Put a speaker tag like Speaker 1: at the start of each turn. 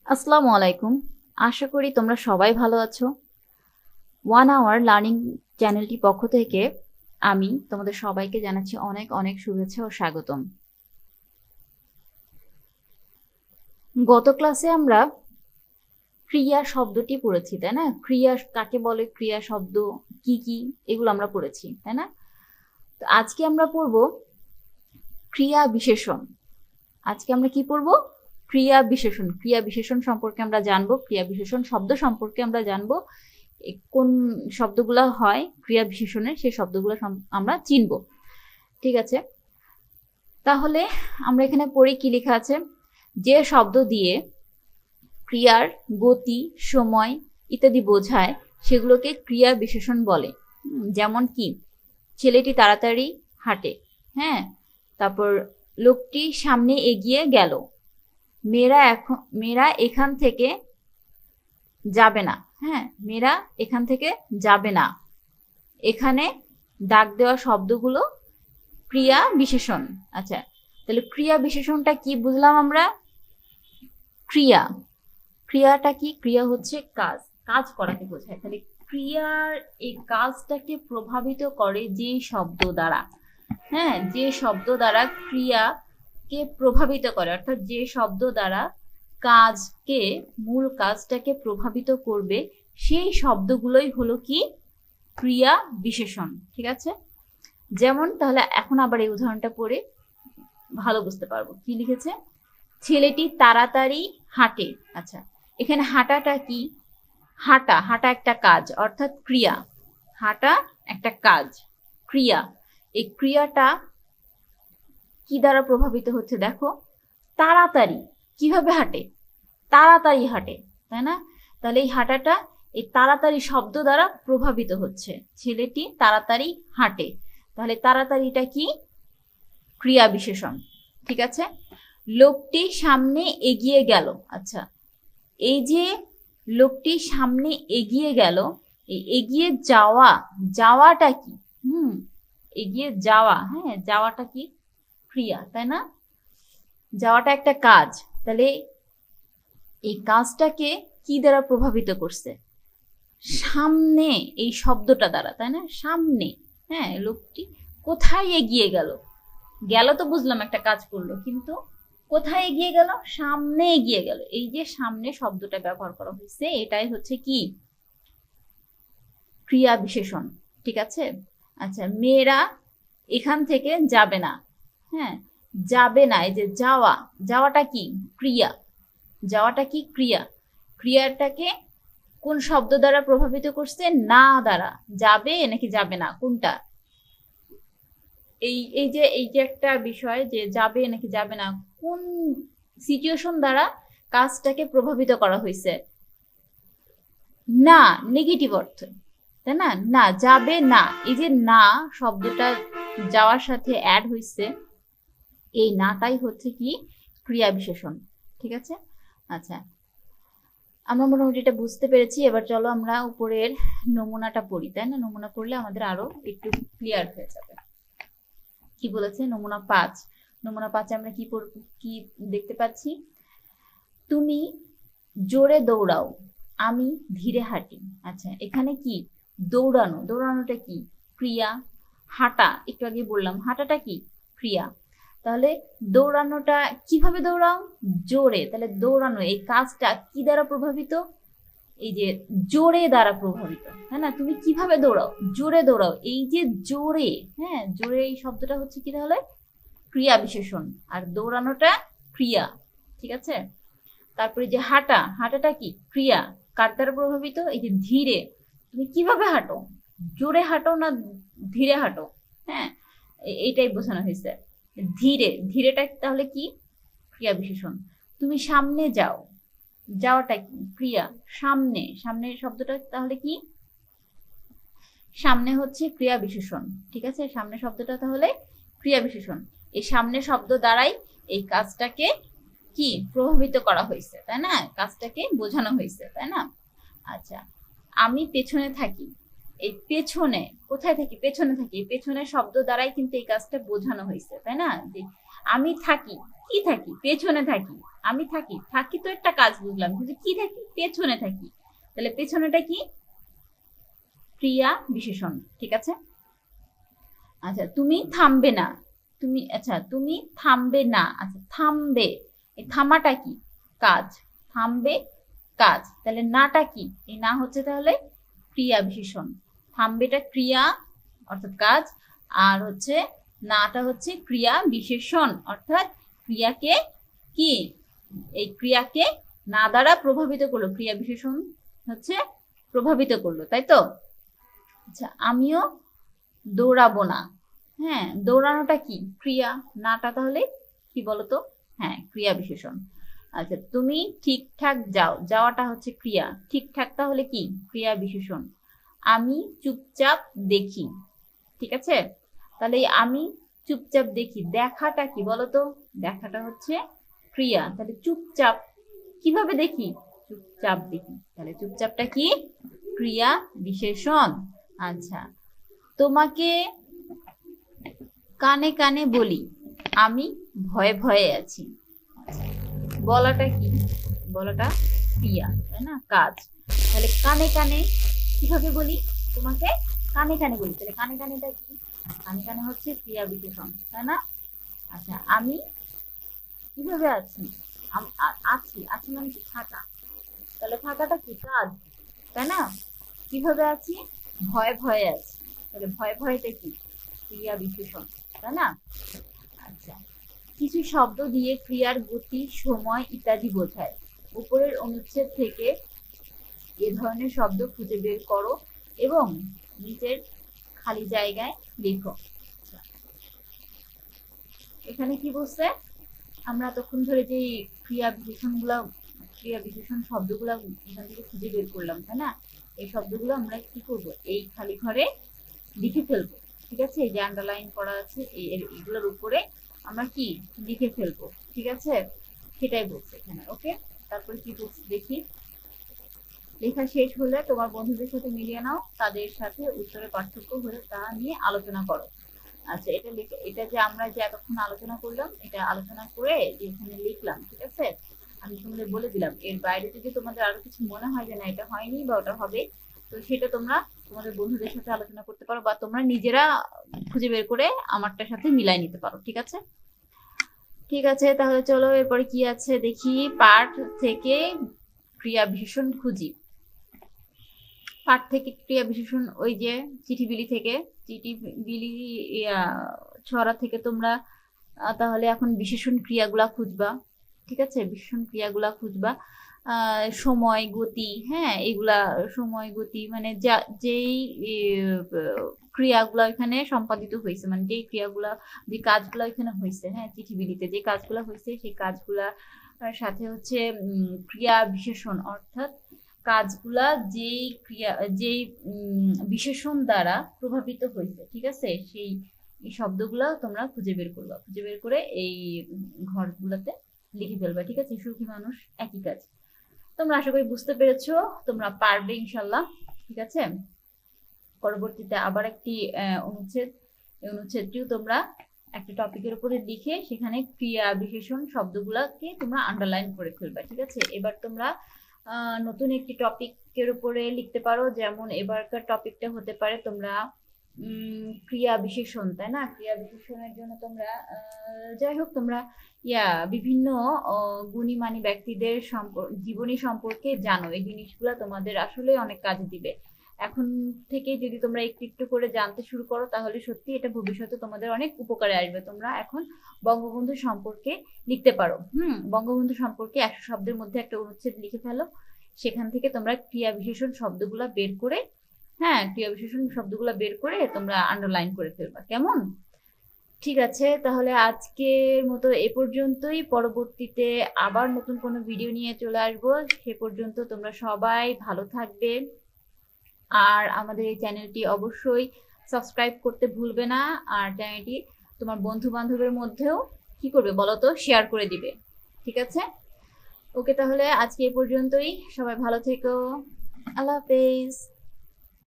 Speaker 1: আসসালামু আলাইকুম। আশা করি তোমরা সবাই ভালো আছো। 1 আওয়ার লার্নিং চ্যানেলটি পক্ষ থেকে আমি তোমাদের সবাইকে জানাচ্ছি অনেক অনেক শুভেচ্ছা ও স্বাগতম। গত ক্লাসে আমরা ক্রিয়া শব্দটি পড়েছি, তাই না? ক্রিয়া কাকে বলে, ক্রিয়া শব্দ কি কি, এগুলো আমরা পড়েছি, তাই না? তো আজকে আমরা পড়ব ক্রিয়া বিশেষণ। আজকে আমরা কি পড়ব? ক্রিয়া বিশেষণ। ক্রিয়া বিশেষণ সম্পর্কে আমরা জানবো, ক্রিয়া বিশেষণ শব্দ সম্পর্কে আমরা জানবো, কোন শব্দগুলো হয় ক্রিয়া বিশেষণের, সেই শব্দগুলো আমরা চিনব। ঠিক আছে, তাহলে আমরা এখানে পড়ি কি লেখা আছে। যে শব্দ দিয়ে ক্রিয়ার গতি, সময় ইত্যাদি বোঝায় সেগুলোকে ক্রিয়া বিশেষণ বলে। যেমন কি, ছেলেটি তাড়াতাড়ি হাঁটে, হ্যাঁ। তারপর লোকটি সামনে এগিয়ে গেল। মেয়েরা এখান থেকে যাবে না, হ্যাঁ, মেয়েরা এখান থেকে যাবে না। এখানে দাগ দেওয়া শব্দগুলো ক্রিয়া বিশেষণ। আচ্ছা, তাহলে ক্রিয়া বিশেষণটা কি বুঝলাম আমরা? ক্রিয়া, ক্রিয়াটা কি? ক্রিয়া হচ্ছে কাজ, কাজ করাকে বোঝায়। তাহলে ক্রিয়ার এই কাজটাকে প্রভাবিত করে যে শব্দ দ্বারা, হ্যাঁ, যে শব্দ দ্বারা ক্রিয়াকে প্রভাবিত করে, অর্থাৎ যে শব্দ দ্বারা কাজকে, মূল কাজটাকে প্রভাবিত করবে, সেই শব্দগুলোই হলো কি ক্রিয়া বিশেষণ। ঠিক আছে, যেমন তাহলে এখন আবার এই উদাহরণটা পড়ে ভালো বুঝতে পারবো। কি লিখেছে? ছেলেটি তাড়াতাড়ি হাঁটে। আচ্ছা, এখানে হাঁটাটা কি? হাঁটা, হাঁটা একটা কাজ, অর্থাৎ ক্রিয়া। হাঁটা একটা কাজ, ক্রিয়া। এই ক্রিয়াটা কি দ্বারা প্রভাবিত হচ্ছে দেখো, তাড়াতাড়ি। কিভাবে হাঁটে? তাড়াতাড়ি হাঁটে, তাই না? তাহলে এই হাঁটাটা এই তাড়াতাড়ি শব্দ দ্বারা প্রভাবিত হচ্ছে। ছেলেটি তাড়াতাড়ি হাঁটে, তাহলে তাড়াতাড়িটা কি? ক্রিয়া বিশেষণ। ঠিক আছে, লোকটি সামনে এগিয়ে গেল। আচ্ছা, এই যে লোকটি সামনে এগিয়ে গেল, এই এগিয়ে যাওয়া, যাওয়াটা কি? এগিয়ে যাওয়া, হ্যাঁ, যাওয়াটা কি? ক্রিয়া, তাই না? যাওয়াটা একটা কাজ, তাহলে এই কাজটাকে কি দ্বারা প্রভাবিত করছে? সামনে, এই শব্দটা দ্বারা, তাই না? সামনে, হ্যাঁ, লোকটি কোথায় এগিয়ে গেল? গেল তো বুঝলাম একটা কাজ করলো, কিন্তু কোথায় এগিয়ে গেল? সামনে এগিয়ে গেল। এই যে সামনে শব্দটা ব্যবহার করা হয়েছে, এটাই হচ্ছে কি ক্রিয়া বিশেষণ। ঠিক আছে, আচ্ছা, মেয়েরা এখান থেকে যাবে না, হ্যাঁ, যাবে না। এই যে যাওয়া, যাওয়াটা কি? ক্রিয়া। যাওয়াটা কি? ক্রিয়া। ক্রিয়াটাকে কোন শব্দ দ্বারা প্রভাবিত করছে? না দ্বারা। যাবে নাকি যাবে না, কোনটা? এই যে একটা বিষয়, যে যাবে নাকি যাবে না, কোন সিচুয়েশন দ্বারা কাজটাকে প্রভাবিত করা হয়েছে? না, নেগেটিভ অর্থ, তাই না? না, যাবে না। এই যে না শব্দটা যাওয়ার সাথে অ্যাড হয়েছে, এই নাটাই হচ্ছে কি ক্রিয়া বিশেষণ। ঠিক আছে, আচ্ছা, আমরা মোটামুটি এটা বুঝতে পেরেছি। এবার চলো আমরা উপরের নমুনাটা পড়ি, তাই না? নমুনা পড়লে আমাদের আরো একটু ক্লিয়ার হয়ে যাবে। কি বলেছে? নমুনা 5। নমুনা 5 আমরা কি দেখতে পাচ্ছি? তুমি জোরে দৌড়াও, আমি ধীরে হাঁটি। আচ্ছা, এখানে কি? দৌড়ানো, দৌড়ানোটা কি? ক্রিয়া। হাঁটা, একটু আগে বললাম হাঁটাটা কি? ক্রিয়া। তাহলে দৌড়ানোটা কিভাবে দৌড়াও? জোরে। তাহলে দৌড়ানো এই কাজটা কি দ্বারা প্রভাবিত? এই যে জোরে দ্বারা প্রভাবিত, তাই না? তুমি কিভাবে দৌড়াও? জোরে দৌড়াও। এই যে জোরে, হ্যাঁ, জোরে, এই শব্দটা হচ্ছে কি তাহলে ক্রিয়া বিশেষণ, আর দৌড়ানোটা ক্রিয়া। ঠিক আছে, তারপরে যে হাঁটা, হাঁটাটা কি? ক্রিয়া। কার দ্বারা প্রভাবিত? এই যে ধীরে। তুমি কিভাবে হাঁটো? জোরে হাঁটো না ধীরে হাঁটো? হ্যাঁ, এইটাই বোঝানো হয়েছে। ধীরে, ধীরেটা তাহলে কি? ক্রিয়া বিশেষণ। তুমি সামনে যাও, যাওয়াটা কি? ক্রিয়া। সামনে, সামনে শব্দটা তাহলে কি? সামনে হচ্ছে ক্রিয়া বিশেষণ। ঠিক আছে, সামনে শব্দটা তাহলে ক্রিয়া বিশেষণ। এই সামনে শব্দ দ্বারাই এই কাজটাকে কি প্রভাবিত করা হয়েছে, তাই না? কাজটাকে বোঝানো হয়েছে, তাই না? আচ্ছা, আমি পেছনে থাকি। এই পেছনে, কোথায় থাকি? পেছনে থাকি। পেছনে শব্দ দ্বারাই কিন্তু এই কাজটা বোঝানো হয়েছে, তাই না? যে আমি থাকি, কি থাকি? পেছনে থাকি। আমি থাকি, থাকি তো একটা কাজ বুঝলাম, কিন্তু কি থাকি? পেছনে থাকি। তাহলে পেছনেটা কি? ক্রিয়া বিশেষণ। ঠিক আছে? আচ্ছা, তুমি থামবে না। তুমি থামবে না। আচ্ছা, থামবে, এই থামাটা কি? কাজ। থামবে কাজ, তাহলে নাটা কি? এই না হচ্ছে তাহলে ক্রিয়া বিশেষণ। থামবেটা ক্রিয়া অর্থাৎ কাজ, আর হচ্ছে নাটা হচ্ছে ক্রিয়া বিশেষণ অর্থাৎ ক্রিয়াকে কি, এই ক্রিয়াকে না দ্বারা প্রভাবিত করলো, ক্রিয়া বিশেষণ হচ্ছে প্রভাবিত করলো, তাই তো? আচ্ছা, আমিও দৌড়াবো না। হ্যাঁ, দৌড়ানোটা কি? ক্রিয়া। নাটা তাহলে কি বলতো? হ্যাঁ, ক্রিয়া বিশেষণ। আচ্ছা, তুমি ঠিকঠাক যাও, যাওয়াটা হচ্ছে ক্রিয়া, ঠিকঠাক তাহলে কি? ক্রিয়া বিশেষণ। আমি চুপচাপ দেখি। ঠিক আছে? তাহলে এই আমি চুপচাপ দেখি, দেখাটা কি বলতো? দেখাটা হচ্ছে ক্রিয়া। তাহলে চুপচাপ কিভাবে দেখি? চুপচাপ দেখি। তাহলে চুপচাপটা কি? ক্রিয়া বিশেষণ। আচ্ছা, তোমাকে কানে কানে বলি আমি ভয়ে ভয়ে আছি। বলাটা কি? বলাটা ক্রিয়া, তাই না? কাজ। তাহলে কানে কানে কিভাবে বলি? তোমাকে কানে কানে বলি, তাহলে কানে কানেটা কি? কানে কানে হচ্ছে ক্রিয়া বিশেষণ, তাই না? আচ্ছা, আমি কিভাবে আছি? আছি, আছি মানে কি? থাকা। তাহলে থাকাটা কি? কাজ, তাই না? কিভাবে আছি? ভয়ে ভয়ে আছি। তাহলে ভয়ে ভয়েটা কি? ক্রিয়া বিশেষণ, তাই না? আচ্ছা, কিছু শব্দ দিয়ে ক্রিয়ার গতি, সময় ইত্যাদি বোঝায়। উপরের অনুচ্ছেদ থেকে এ ধরনের শব্দ খুঁজে বের করো এবং নিচের খালি জায়গায় লেখো। এখানে কি বলছে? আমরা তখন ধরে যে ক্রিয়া বিশেষণ শব্দগুলা এখান থেকে খুঁজে বের করলাম, তাই না? এই শব্দগুলো আমরা কি করব? এই খালি ঘরে লিখে ফেলবো। ঠিক আছে? এই যে আন্ডারলাইন করা আছে এইগুলোর উপরে আমরা কি লিখে ফেলবো। ঠিক আছে? সেটাই বলছে এখানে। ওকে, তারপরে কি বলছে দেখি। লেখা শেষ হলে তোমার বন্ধুদের সাথে মিলিয়ে নাও, তাদের সাথে উত্তরের পার্থক্য হলে তা নিয়ে আলোচনা করো। আচ্ছা, এটা যে আমরা যে এতক্ষণ আলোচনা করলাম, এটা আলোচনা করে যে এখানে লিখলাম। ঠিক আছে? আমি তোমাদের বলে দিলাম, এর বাইরে যদি তোমাদের আরো কিছু মনে হয় যে না এটা হয়নি বা ওটা হবে, তো সেটা তোমরা তোমাদের বন্ধুদের সাথে আলোচনা করতে পারো বা তোমরা নিজেরা খুঁজে বের করে আমারটার সাথে মিলাই নিতে পারো। ঠিক আছে? ঠিক আছে, তাহলে চলো এরপরে কি আছে দেখি। পাঠ থেকে ক্রিয়া বিশেষণ খুঁজি। পাঠ থেকে ক্রিয়া বিশেষণ, ওই যে চিঠি বিলি ছড়া থেকে তোমরা তাহলে এখন বিশেষণ ক্রিয়াগুলা খুঁজবা। ঠিক আছে? বিশেষণ ক্রিয়াগুলা খুঁজবা। সময়, গতি, হ্যাঁ, এগুলা সময়, গতি মানে যেই ক্রিয়াগুলা এখানে সম্পাদিত হয়েছে, মানে যেই ক্রিয়াগুলা, যে কাজগুলা এখানে হয়েছে, হ্যাঁ, চিঠি বিলিতে যে কাজগুলা হয়েছে সেই কাজগুলা সাথে হচ্ছে ক্রিয়া বিশেষণ অর্থাৎ কাজগুলা যেই বিশেষণ দ্বারা প্রভাবিত হয়েছে। ঠিক আছে? সেই শব্দগুলা তোমরা খুঁজে বের করবা, খুঁজে বের করে এই ঘরগুলাতে লিখে ফেলবা। ঠিক আছে? সুখী মানুষ একই কাজ। তোমরা আশা করি বুঝতে পেরেছো, তোমরা পারবে ইনশাল্লাহ। ঠিক আছে? পরবর্তীতে আবার একটি অনুচ্ছেদ, এই অনুচ্ছেদটিও তোমরা একটা টপিকের উপরে লিখে সেখানে ক্রিয়া বিশেষণ শব্দগুলাকে তোমরা আন্ডারলাইন করে ফেলবা। ঠিক আছে? এবার তোমরা নতুন একটি টপিকের উপরে লিখতে পারো, যেমন এবারকার টপিকটা হতে পারে তোমরা ক্রিয়া বিশেষণ, তাই না? ক্রিয়া বিশেষণের জন্য তোমরা যাই হোক তোমরা বিভিন্ন গুণীমানী ব্যক্তিদের জীবনী সম্পর্কে জানো। এই জিনিসগুলা তোমাদের আসলে অনেক কাজে দিবে। এখন থেকে যদি তোমরা একটু একটু করে জানতে শুরু করো তাহলে সত্যি এটা ভবিষ্যতে তোমাদের অনেক উপকারে আসবে। তোমরা এখন বঙ্গবন্ধু সম্পর্কে লিখতে পারো। বঙ্গবন্ধু সম্পর্কে 100 শব্দের মধ্যে একটা অনুচ্ছেদ লিখে ফেলো। সেখান থেকে তোমরা ক্রিয়া বিশেষণ শব্দগুলা বের করে, হ্যাঁ, ক্রিয়া বিশেষণ শব্দগুলা বের করে তোমরা আন্ডারলাইন করে ফেলবা। কেমন? ঠিক আছে, তাহলে আজকের মতো এ পর্যন্তই। পরবর্তীতে আবার নতুন কোনো ভিডিও নিয়ে চলে আসবো। সে পর্যন্ত তোমরা সবাই ভালো থাকবে। আর আমাদের এই চ্যানেলটি অবশ্যই সাবস্ক্রাইব করতে ভুলবে না। আর চ্যানেলটি তোমার বন্ধু বান্ধবের মধ্যেও কি করবে বলো তো? শেয়ার করে দিবে। ঠিক আছে? ওকে, তাহলে আজকে এই পর্যন্তই। সবাই ভালো থেকো। আল্লাহ হাফেজ।